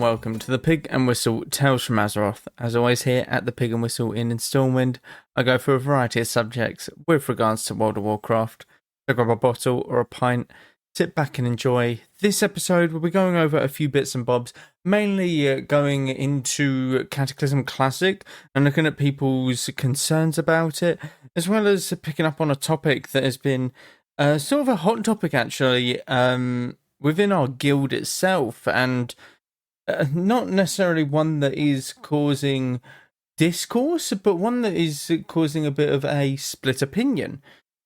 welcome to the Pig and Whistle Tales from Azeroth. As always, here at the Pig and Whistle in Stormwind, I go through a variety of subjects with regards to World of Warcraft. So grab a bottle or a pint, sit back and enjoy. This episode we'll be going over a few bits and bobs, mainly going into Cataclysm Classic and looking at people's concerns about it, as well as picking up on a topic that has been sort of a hot topic actually within our guild itself, and not necessarily one that is causing discourse, but one that is causing a bit of a split opinion.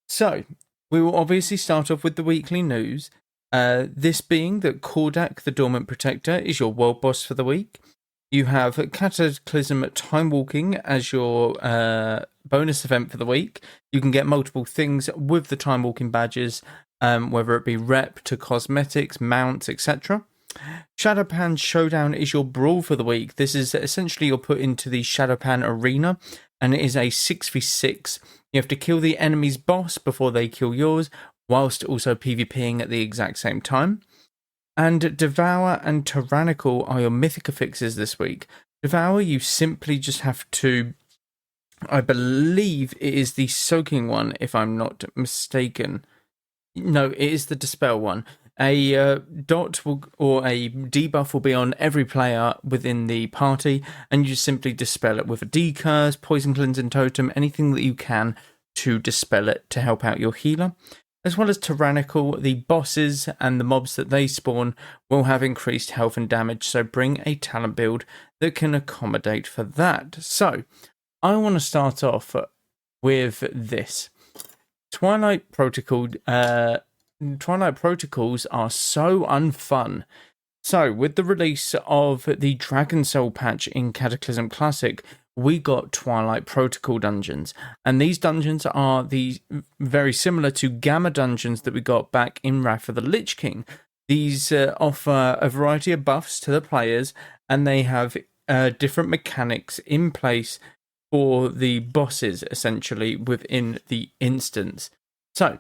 So, we will obviously start off with the weekly news, this being that Kordak, the Dormant Protector, is your world boss for the week. You have Cataclysm Time Walking as your bonus event for the week. You can get multiple things with the Time Walking badges, whether it be rep to cosmetics, mounts, etc. Shadowpan Showdown is your brawl for the week. This is essentially you're put into the Shadowpan arena, and it is a 6v6. You have to kill the enemy's boss before they kill yours, whilst also PvPing at the exact same time. And Devour and Tyrannical are your mythic affixes this week. Devour, you simply just have to, I believe it is the soaking one, if I'm not mistaken. No, it is the dispel one. A dot will, or a debuff will be on every player within the party, and you just simply dispel it with a decurse, poison cleansing totem, anything that you can to dispel it to help out your healer. As well as Tyrannical, the bosses and the mobs that they spawn will have increased health and damage, so bring a talent build that can accommodate for that. So, I want to start off with this. Twilight Protocol, Twilight Protocols are so unfun. So, with the release of the Dragon Soul patch in Cataclysm Classic, we got Twilight Protocol dungeons. And these dungeons are very similar to Gamma dungeons that we got back in Wrath of the Lich King. These offer a variety of buffs to the players, and they have different mechanics in place for the bosses, essentially, within the instance. So,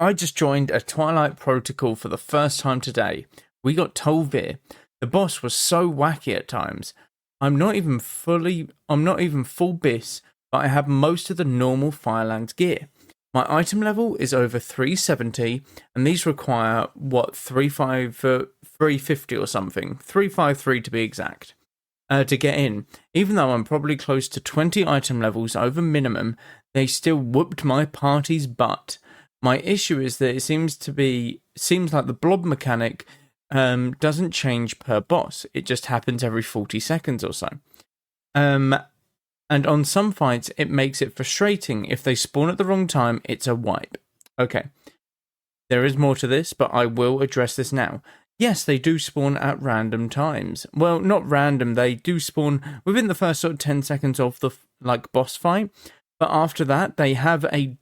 I just joined a Twilight Protocol for the first time today. We got Tolvir. The boss was so wacky at times. I'm not even full bis, but I have most of the normal Firelands gear. My item level is over 370, and these require, 350 or something? 353 to be exact. To get in. Even though I'm probably close to 20 item levels over minimum, they still whooped my party's butt. My issue is that it seems like the blob mechanic doesn't change per boss. It just happens every 40 seconds or so. And on some fights, it makes it frustrating. If they spawn at the wrong time, it's a wipe. Okay. There is more to this, but I will address this now. Yes, they do spawn at random times. Well, not random. They do spawn within the first sort of 10 seconds of the boss fight. But after that, they have a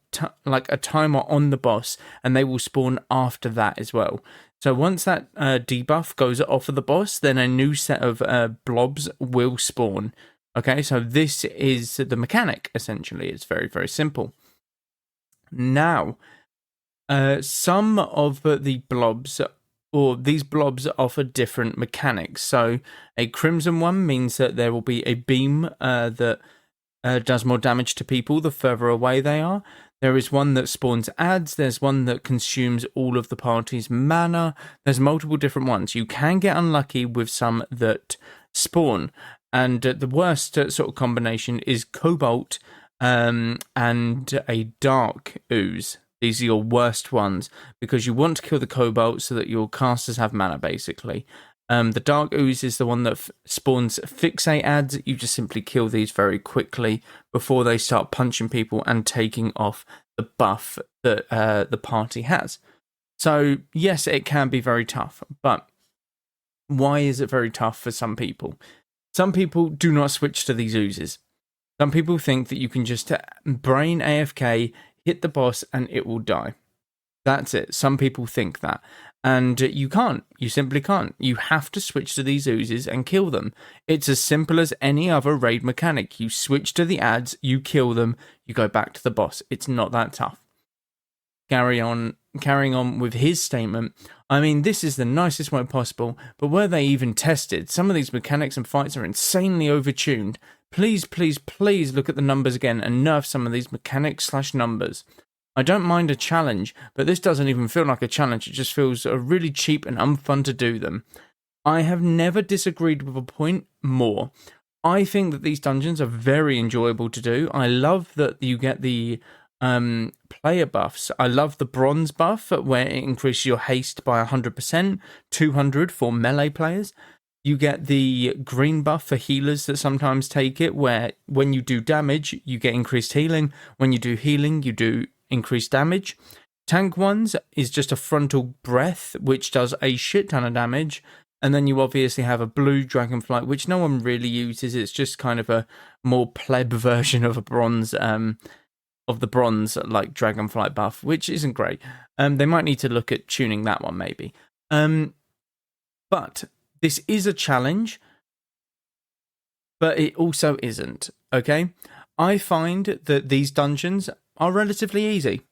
timer on the boss, and they will spawn after that as well. So once that debuff goes off of the boss, then a new set of blobs will spawn. Okay, so this is the mechanic, essentially. It's very, very simple. Now, some of the blobs, or these blobs, offer different mechanics. So a crimson one means that there will be a beam that does more damage to people the further away they are. There is one that spawns ads. There's one that consumes all of the party's mana. There's multiple different ones. You can get unlucky with some that spawn. And the worst sort of combination is Cobalt and a Dark Ooze. These are your worst ones, because you want to kill the Cobalt so that your casters have mana, basically. The Dark Ooze is the one that spawns fixate ads. You just simply kill these very quickly before they start punching people and taking off the buff that the party has. So, yes, it can be very tough, but why is it very tough for some people? Some people do not switch to these oozes. Some people think that you can just brain AFK, hit the boss, and it will die. That's it. Some people think that. And you can't. You simply can't. You have to switch to these oozes and kill them. It's as simple as any other raid mechanic. You switch to the ads, you kill them, you go back to the boss. It's not that tough. carrying on with his statement, I mean, this is the nicest way possible, but were they even tested? Some of these mechanics and fights are insanely overtuned. Please, please, please look at the numbers again and nerf some of these mechanics/numbers. I don't mind a challenge, but this doesn't even feel like a challenge. It just feels really cheap and unfun to do them. I have never disagreed with a point more. I think that these dungeons are very enjoyable to do. I love that you get the player buffs. I love the bronze buff where it increases your haste by 100%, 200 for melee players. You get the green buff for healers that sometimes take it, where when you do damage, you get increased healing. When you do healing, you do increased damage. Tank ones is just a frontal breath, which does a shit ton of damage. And then you obviously have a blue dragonflight, which no one really uses. It's just kind of a more pleb version of a bronze, of the bronze like dragonflight buff, which isn't great. They might need to look at tuning that one maybe. But this is a challenge, but it also isn't. Okay, I find that these dungeons are relatively easy.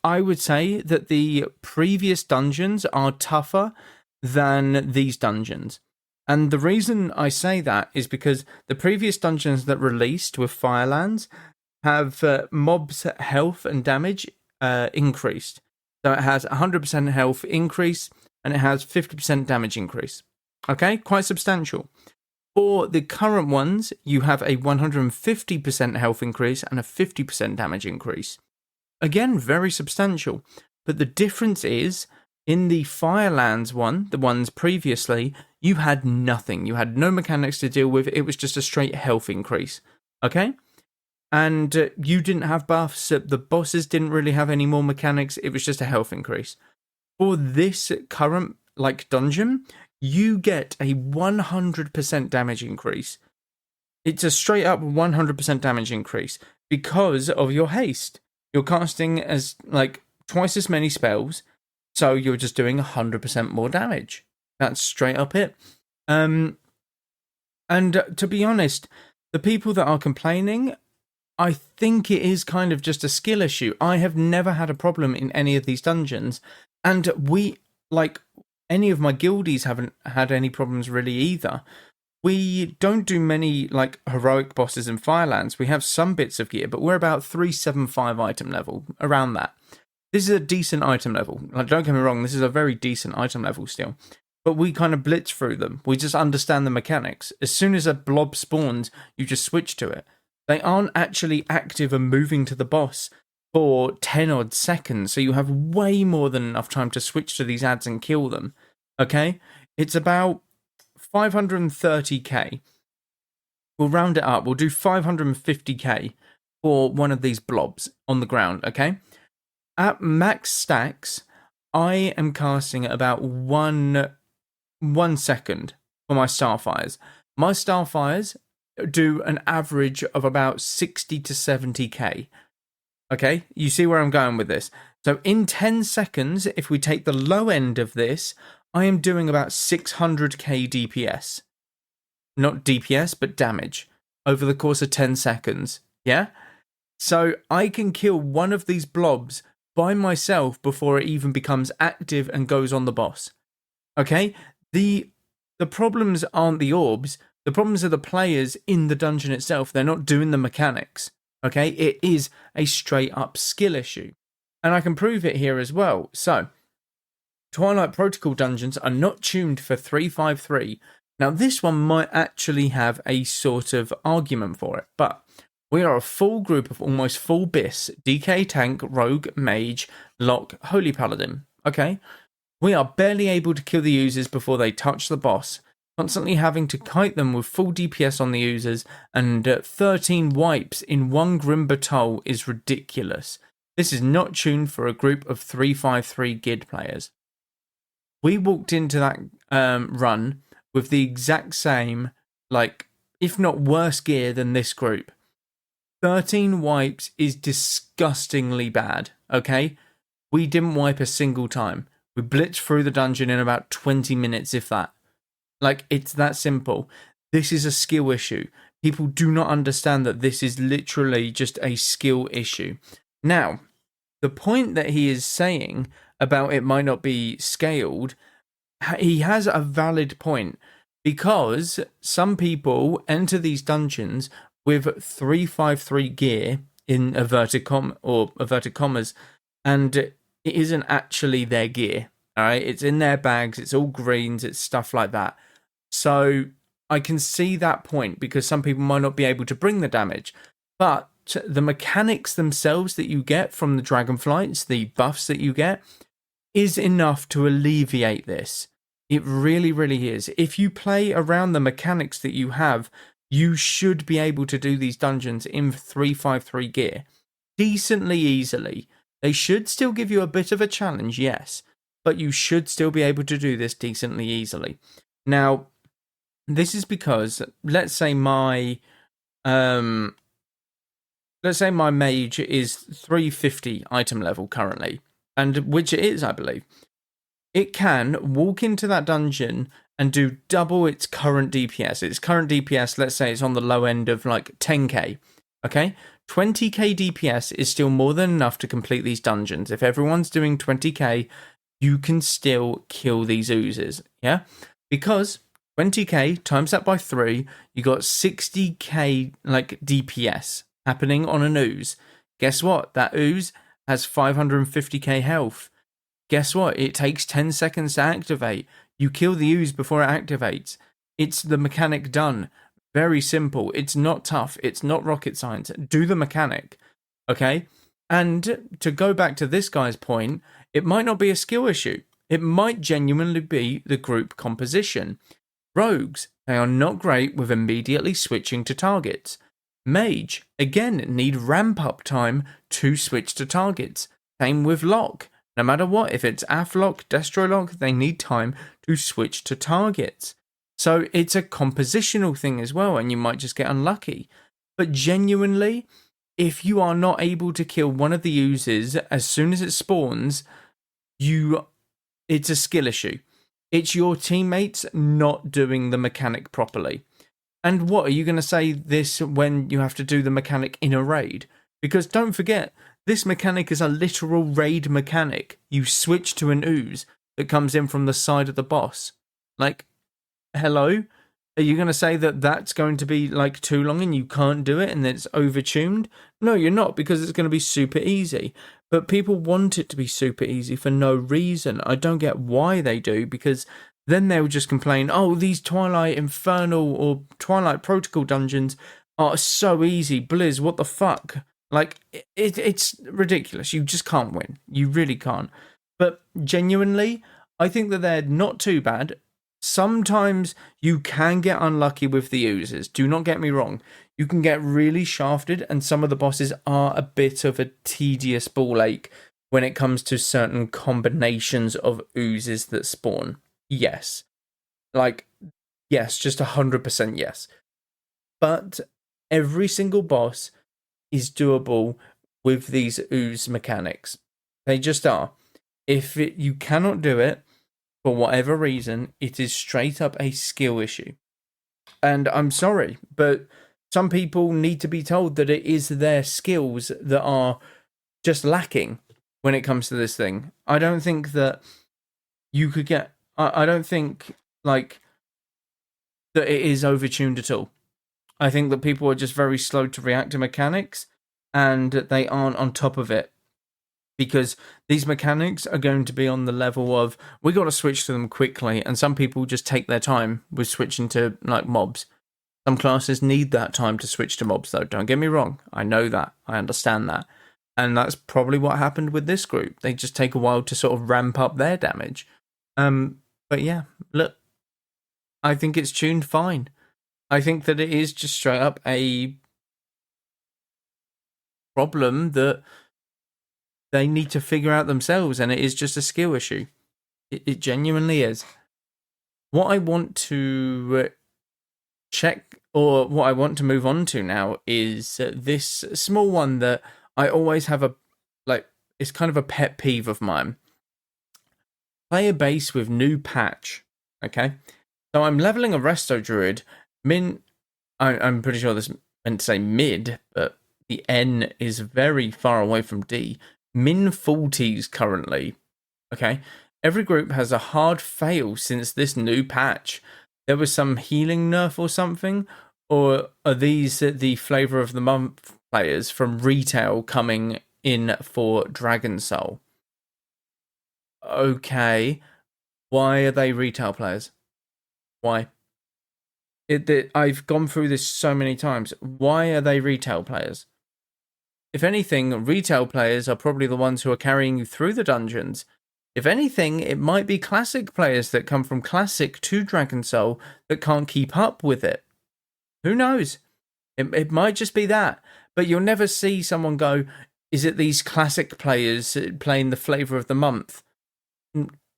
I would say that the previous dungeons are tougher than these dungeons. And the reason I say that is because the previous dungeons that released with Firelands have mobs' health and damage increased. So it has 100% health increase and it has 50% damage increase. Okay, quite substantial. For the current ones, you have a 150% health increase and a 50% damage increase. Again, very substantial. But the difference is, in the Firelands one, the ones previously, you had nothing. You had no mechanics to deal with. It was just a straight health increase. Okay? And you didn't have buffs. The bosses didn't really have any more mechanics. It was just a health increase. For this current dungeon, you get a 100% damage increase. It's a straight up 100% damage increase because of your haste. You're casting as twice as many spells. So you're just doing 100% more damage. That's straight up it. And to be honest, the people that are complaining, I think it is kind of just a skill issue. I have never had a problem in any of these dungeons. And any of my guildies haven't had any problems really either. We don't do many heroic bosses in Firelands. We have some bits of gear, but we're about 375 item level, around that. This is a decent item level. Don't get me wrong, this is a very decent item level still. But we kind of blitz through them. We just understand the mechanics. As soon as a blob spawns, you just switch to it. They aren't actually active and moving to the boss for 10 odd seconds, so you have way more than enough time to switch to these ads and kill them. Okay? It's about 530k. We'll round it up. We'll do 550k for one of these blobs on the ground, okay? At max stacks, I am casting at about one second for my Starfires. My Starfires do an average of about 60 to 70k. Okay, you see where I'm going with this. So in 10 seconds, if we take the low end of this, I am doing about 600k DPS. Not DPS, but damage over the course of 10 seconds. Yeah? So I can kill one of these blobs by myself before it even becomes active and goes on the boss. Okay? The problems aren't the orbs. The problems are the players in the dungeon itself. They're not doing the mechanics. Okay? It is a straight up skill issue. And I can prove it here as well. So, Twilight Protocol dungeons are not tuned for 353. Now, this one might actually have a sort of argument for it, but we are a full group of almost full BIS, DK Tank, Rogue, Mage, Lock, Holy Paladin. Okay? We are barely able to kill the users before they touch the boss, constantly having to kite them with full DPS on the users, and 13 wipes in one Grim Battle is ridiculous. This is not tuned for a group of 353 Gid players. We walked into that run with the exact same, if not worse gear than this group. 13 wipes is disgustingly bad, okay? We didn't wipe a single time. We blitzed through the dungeon in about 20 minutes, if that. It's that simple. This is a skill issue. People do not understand that this is literally just a skill issue. Now, the point that he is saying about it might not be scaled, he has a valid point, because some people enter these dungeons with 353 gear in inverted commas, and it isn't actually their gear. All right, it's in their bags, it's all greens, it's stuff like that. So I can see that point, because some people might not be able to bring the damage, but the mechanics themselves that you get from the dragonflights, the buffs that you get, is enough to alleviate this. It really, really is. If you play around the mechanics that you have, you should be able to do these dungeons in 353 gear decently easily. They should still give you a bit of a challenge, yes, but you should still be able to do this decently easily. Now, this is because, let's say my mage is 350 item level currently, and which it is, I believe. It can walk into that dungeon and do double its current DPS. Its current DPS, let's say it's on the low end of like 10k, okay? 20k DPS is still more than enough to complete these dungeons. If everyone's doing 20k, you can still kill these oozes, yeah? Because 20k times that by 3, you got 60k like DPS happening on an ooze. Guess what? That ooze has 550k health. Guess what? It takes 10 seconds to activate. You kill the ooze before it activates. It's the mechanic done. Very simple. It's not tough. It's not rocket science. Do the mechanic. Okay? And to go back to this guy's point, it might not be a skill issue. It might genuinely be the group composition. Rogues, they are not great with immediately switching to targets. Mage, again, need ramp up time to switch to targets. Same with Lock. No matter what, if it's AF Lock, Destro Lock, they need time to switch to targets. So it's a compositional thing as well, and you might just get unlucky. But genuinely, if you are not able to kill one of the oozes as soon as it spawns, it's a skill issue. It's your teammates not doing the mechanic properly. And what, are you going to say this when you have to do the mechanic in a raid? Because don't forget, this mechanic is a literal raid mechanic. You switch to an ooze that comes in from the side of the boss. Like, hello? Are you going to say that that's going to be like too long and you can't do it and it's overtuned? No, you're not, because it's going to be super easy. But people want it to be super easy for no reason. I don't get why they do, because then they'll just complain, oh, these Twilight Infernal or Twilight Protocol dungeons are so easy. Blizz, what the fuck? Like, it's ridiculous. You just can't win. You really can't. But genuinely, I think that they're not too bad. Sometimes you can get unlucky with the oozes. Do not get me wrong. You can get really shafted, and some of the bosses are a bit of a tedious ball ache when it comes to certain combinations of oozes that spawn. Yes. Like, yes, just 100% yes. But every single boss is doable with these ooze mechanics. They just are. If you cannot do it, for whatever reason, it is straight up a skill issue. And I'm sorry, but some people need to be told that it is their skills that are just lacking when it comes to this thing. I don't think that you could get... I don't think, like, that it is overtuned at all. I think that people are just very slow to react to mechanics, and they aren't on top of it. Because these mechanics are going to be on the level of, we got to switch to them quickly, and some people just take their time with switching to, like, mobs. Some classes need that time to switch to mobs, though. Don't get me wrong. I know that. I understand that. And that's probably what happened with this group. They just take a while to sort of ramp up their damage. But yeah, look, I think it's tuned fine. I think that it is just straight up a problem that they need to figure out themselves, and it is just a skill issue. It genuinely is. What I want to check, or what I want to move on to now, is this small one that I always have it's kind of a pet peeve of mine. Player base with new patch. Okay, so I'm leveling a Resto Druid. I'm pretty sure this meant to say mid, but the N is very far away from D. min 40s currently. Okay, every group has a hard fail since this new patch. There was some healing nerf or something, or are these the flavor of the month players from retail coming in for Dragon Soul? Okay, why are they retail players? Why? I've gone through this so many times. Why are they retail players? If anything, retail players are probably the ones who are carrying you through the dungeons. If anything, it might be classic players that come from classic to Dragon Soul that can't keep up with it. Who knows? It might just be that. But you'll never see someone go, is it these classic players playing the flavor of the month?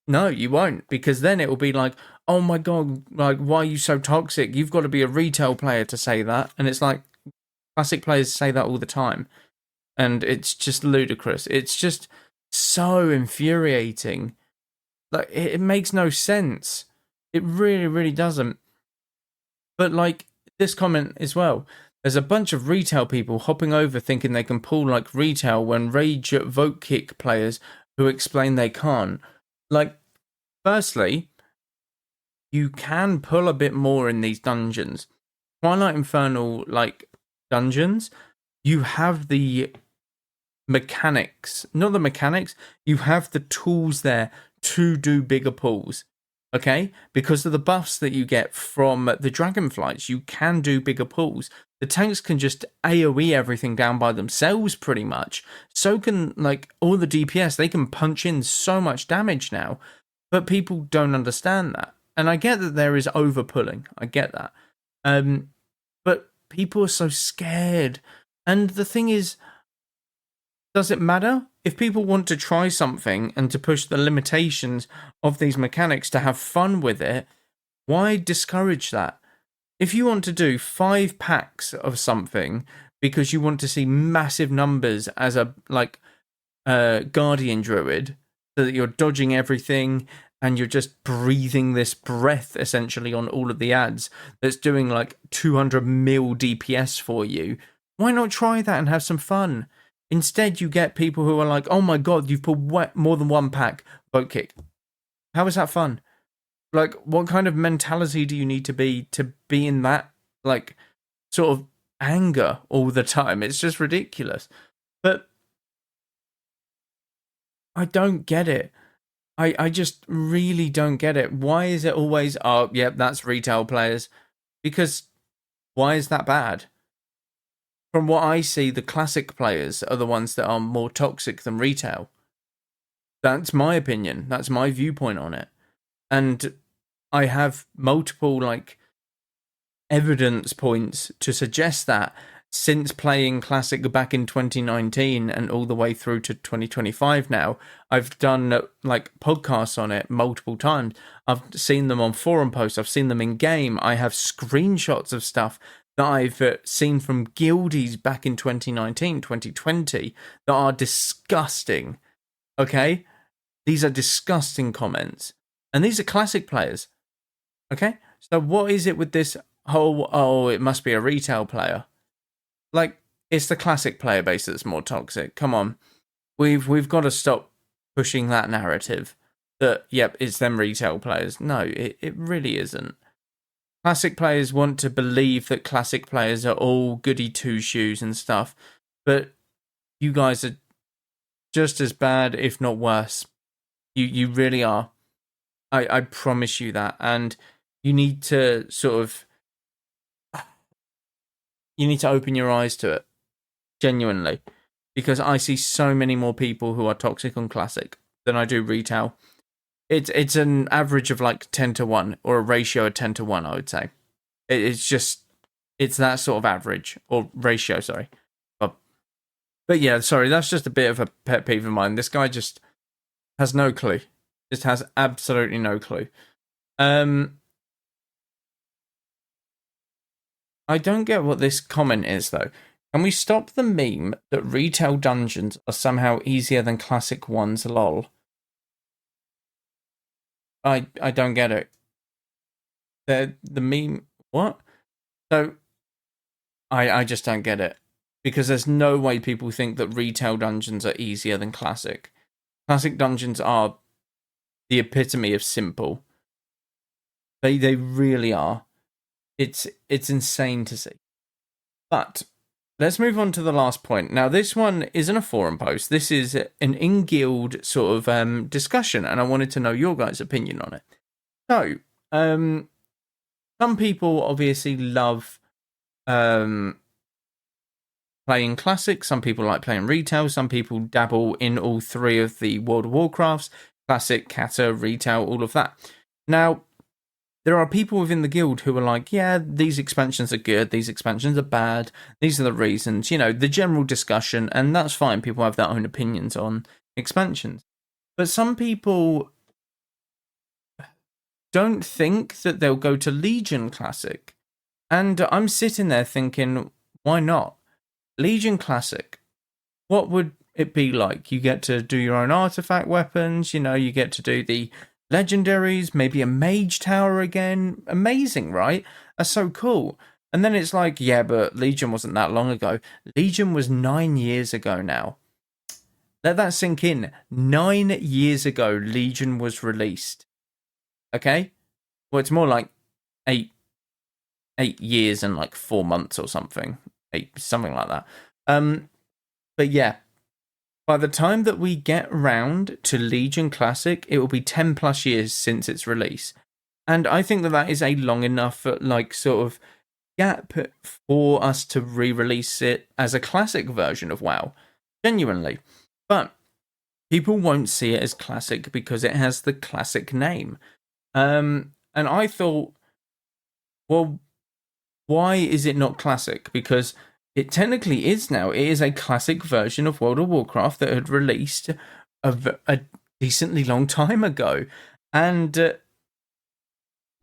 No, you won't, because then it will be like, oh my god, like, why are you so toxic? You've got to be a retail player to say that. And it's like, classic players say that all the time. And it's just ludicrous. It's just so infuriating. Like, it makes no sense. It really, really doesn't. But like this comment as well, there's a bunch of retail people hopping over thinking they can pull like retail when rage at vote kick players who explain they can't. Like, firstly, you can pull a bit more in these dungeons. Twilight Infernal, like, dungeons, you have the mechanics, not the mechanics, you have the tools there to do bigger pulls. Okay? Because of the buffs that you get from the dragonflights, you can do bigger pulls. The tanks can just AoE everything down by themselves pretty much. So can, like, all the DPS, they can punch in so much damage now. But people don't understand that. And I get that there is overpulling. I get that. But people are so scared. And the thing is, does it matter? If people want to try something and to push the limitations of these mechanics to have fun with it, why discourage that? If you want to do 5 packs of something because you want to see massive numbers as a guardian druid, so that you're dodging everything and you're just breathing this breath essentially on all of the ads that's doing like 200 mil DPS for you, why not try that and have some fun? Instead, you get people who are like, oh my god, you've pulled more than one pack, boat kick. How is that fun? Like, what kind of mentality do you need to be in that, like, sort of anger all the time? It's just ridiculous. But I don't get it. I just really don't get it. Why is it always, oh, yep, that's retail players? Because why is that bad? From what I see, the classic players are the ones that are more toxic than retail. That's my opinion. That's my viewpoint on it. And I have multiple, like, evidence points to suggest that since playing Classic back in 2019 and all the way through to 2025 now. I've done like podcasts on it multiple times. I've seen them on forum posts. I've seen them in game. I have screenshots of stuff that I've seen from guildies back in 2019, 2020 that are disgusting. Okay? These are disgusting comments. And these are classic players. Okay? So what is it with this whole, oh, it must be a retail player? Like, it's the classic player base that's more toxic. Come on. We've got to stop pushing that narrative that, yep, it's them retail players. No, it really isn't. Classic players want to believe that classic players are all goody two-shoes and stuff, but you guys are just as bad, if not worse. You really are. I promise you that. And you need to sort of, you need to open your eyes to it. Genuinely. Because I see so many more people who are toxic on classic than I do retail. It's an average of like 10 to 1, or a ratio of 10 to 1, I would say. It's that sort of average, or ratio, sorry. But yeah, sorry, that's just a bit of a pet peeve of mine. This guy just has no clue. Just has absolutely no clue. I don't get what this comment is, though. Can we stop the meme that retail dungeons are somehow easier than classic ones, lol? I don't get it. The meme, what? So, I just don't get it. because there's no way people think that retail dungeons are easier than classic. Classic dungeons are the epitome of simple. They really are. It's insane to see. But let's move on to the last point. Now, this one isn't a forum post. This is an in-guild sort of discussion, and I wanted to know your guys' opinion on it. So, some people obviously love playing classic. Some people like playing retail. Some people dabble in all three of the World of Warcrafts: classic, kata, retail, all of that. Now, there are people within the guild who are like, yeah, these expansions are good, these expansions are bad, these are the reasons, the general discussion, and that's fine. People have their own opinions on expansions. But some people don't think that they'll go to Legion Classic. And I'm sitting there thinking, why not? Legion Classic, what would it be like? You get to do your own artifact weapons, you get to do the legendaries, maybe a mage tower again. Amazing, right? That's so cool. And then it's like, yeah, but Legion wasn't that long ago. Legion was 9 years ago now. Let that sink in. 9 years ago, Legion was released. Okay? Well, it's more like 8 years and like 4 months or something. Something like that. But yeah, by the time that we get round to Legion Classic, it will be 10 plus years since its release. And I think that is a long enough, sort of gap for us to re-release it as a classic version of WoW. Genuinely. But people won't see it as classic because it has the classic name. And I thought, well, why is it not classic? Because it technically is now. It is a classic version of World of Warcraft that had released a decently long time ago. And,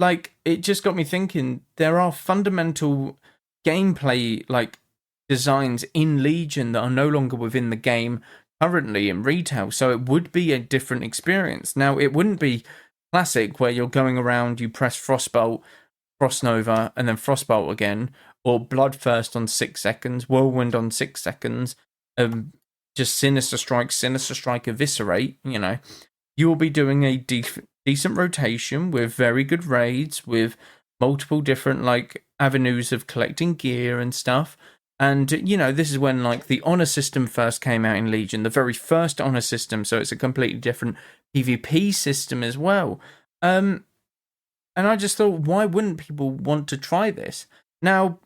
it just got me thinking, there are fundamental gameplay, designs in Legion that are no longer within the game currently in retail. So it would be a different experience. Now, it wouldn't be classic where you're going around, you press Frostbolt, Frostnova, and then Frostbolt again, or Bloodthirst on 6 seconds, Whirlwind on 6 seconds, just Sinister Strike, Eviscerate, you will be doing a decent rotation with very good raids, with multiple different, avenues of collecting gear and stuff. And, this is when, the honor system first came out in Legion, the very first honor system, so it's a completely different PvP system as well. And I just thought, why wouldn't people want to try this? Now,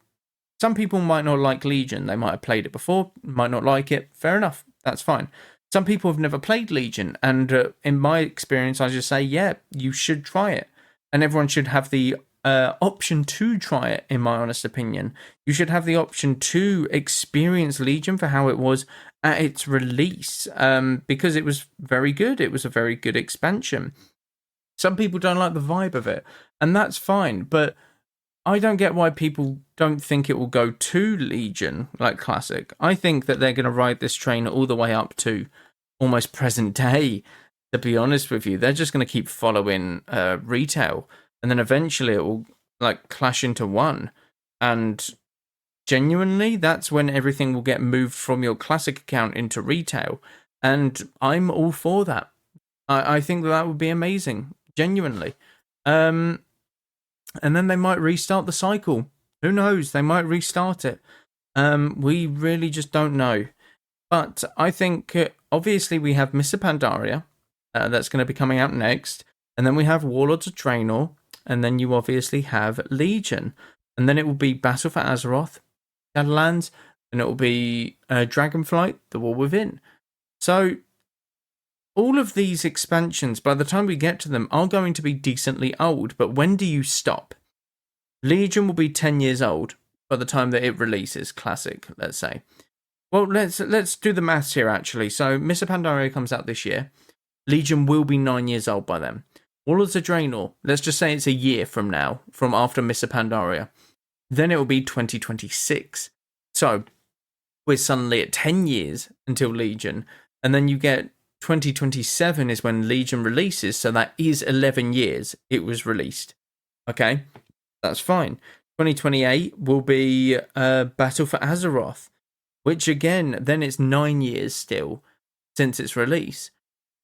some people might not like Legion. They might have played it before, might not like it. Fair enough. That's fine. Some people have never played Legion. And in my experience, I just say, yeah, you should try it. And everyone should have the option to try it, in my honest opinion. You should have the option to experience Legion for how it was at its release. Because it was very good. It was a very good expansion. Some people don't like the vibe of it. And that's fine. But I don't get why people don't think it will go to Legion, Classic. I think that they're going to ride this train all the way up to almost present day, to be honest with you. They're just going to keep following retail. And then eventually it will, clash into one. And genuinely, that's when everything will get moved from your Classic account into retail. And I'm all for that. I think that would be amazing. Genuinely. And then they might restart the cycle. Who knows? They might restart it. We really just don't know. But I think, obviously, we have Mists of Pandaria. That's going to be coming out next. And then we have Warlords of Draenor. And then you obviously have Legion. And then it will be Battle for Azeroth, Shadowlands. And it will be Dragonflight, The War Within. So all of these expansions, by the time we get to them, are going to be decently old. But when do you stop? Legion will be 10 years old by the time that it releases Classic, let's say. Well, let's do the maths here, actually. So, Mists of Pandaria comes out this year. Legion will be 9 years old by then. Warlords of Draenor, let's just say it's a year from now, from after Mists of Pandaria. Then it will be 2026. So, we're suddenly at 10 years until Legion. And then you get 2027 is when Legion releases, so that is 11 years it was released. Okay, that's fine. 2028 will be Battle for Azeroth, which again, then it's 9 years still since its release.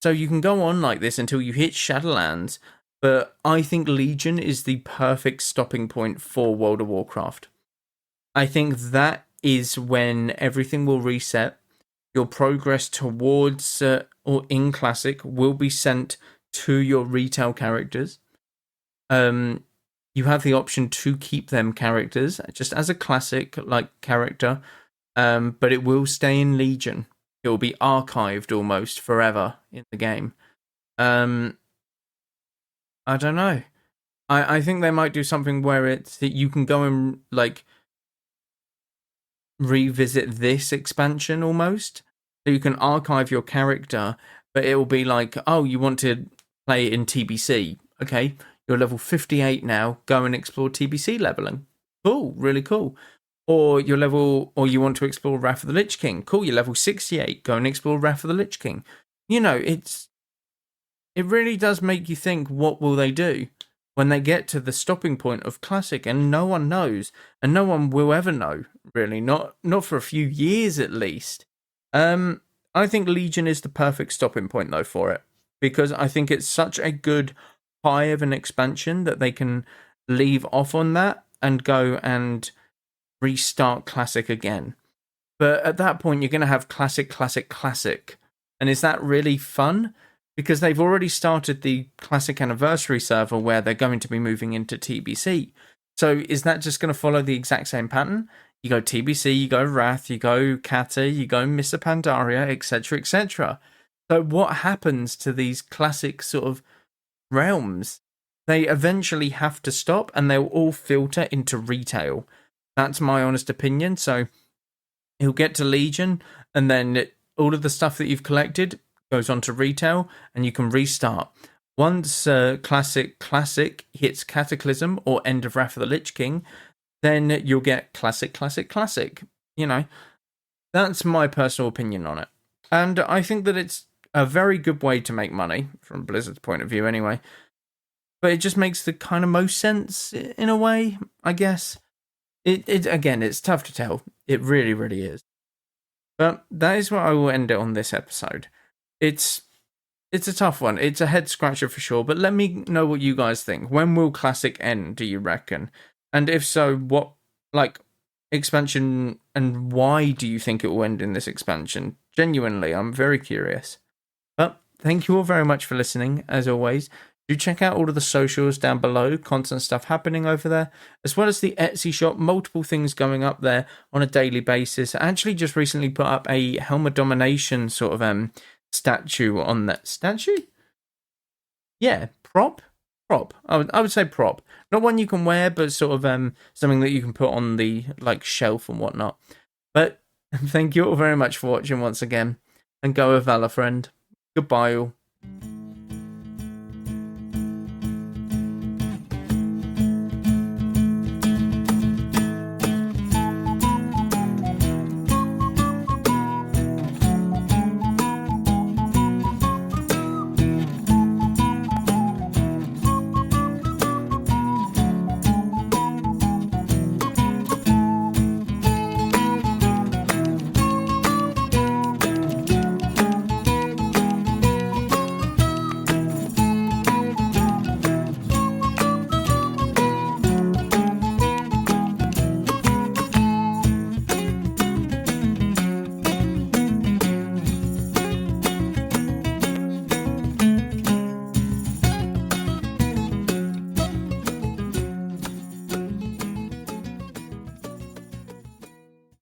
So you can go on like this until you hit Shadowlands, but I think Legion is the perfect stopping point for World of Warcraft. I think that is when everything will reset. Your progress towards or in Classic will be sent to your retail characters. You have the option to keep them characters just as a Classic like character, but it will stay in Legion. It will be archived almost forever in the game. I don't know. I think they might do something where it's that you can go and like revisit this expansion almost. So you can archive your character, but it will be like, oh, you want to play in TBC. Okay, you're level 58 now. Go and explore TBC leveling. Cool, really cool. Or you want to explore Wrath of the Lich King. Cool, you're level 68. Go and explore Wrath of the Lich King. You know, it really does make you think, what will they do when they get to the stopping point of Classic? And no one knows, and no one will ever know, really. Not for a few years at least. I think Legion is the perfect stopping point though for it, because I think it's such a good high of an expansion that they can leave off on that and go and restart Classic again. But at that point, you're going to have Classic, Classic, Classic. And is that really fun? Because they've already started the Classic Anniversary server where they're going to be moving into TBC. So is that just going to follow the exact same pattern? You go TBC, you go Wrath, you go Kata, you go Mr. Pandaria, etc., etc. So what happens to these classic sort of realms? They eventually have to stop and they'll all filter into retail. That's my honest opinion. So you'll get to Legion and then all of the stuff that you've collected goes on to retail and you can restart. Once Classic hits Cataclysm or End of Wrath of the Lich King, then you'll get Classic. You know, that's my personal opinion on it. And I think that it's a very good way to make money, from Blizzard's point of view anyway. But it just makes the kind of most sense in a way, I guess. It again, it's tough to tell. It really, really is. But that is what I will end it on this episode. It's a tough one. It's a head scratcher for sure. But let me know what you guys think. When will Classic end, do you reckon? And if so, what, like, expansion, and why do you think it will end in this expansion? Genuinely, I'm very curious. But thank you all very much for listening, as always. Do check out all of the socials down below, constant stuff happening over there, as well as the Etsy shop, multiple things going up there on a daily basis. I actually just recently put up a Helm of Domination sort of statue on that. Statue? Yeah, prop? Prop. I would say prop. Not one you can wear, but sort of something that you can put on the like shelf and whatnot. But thank you all very much for watching once again, and go with Valor, friend. Goodbye all.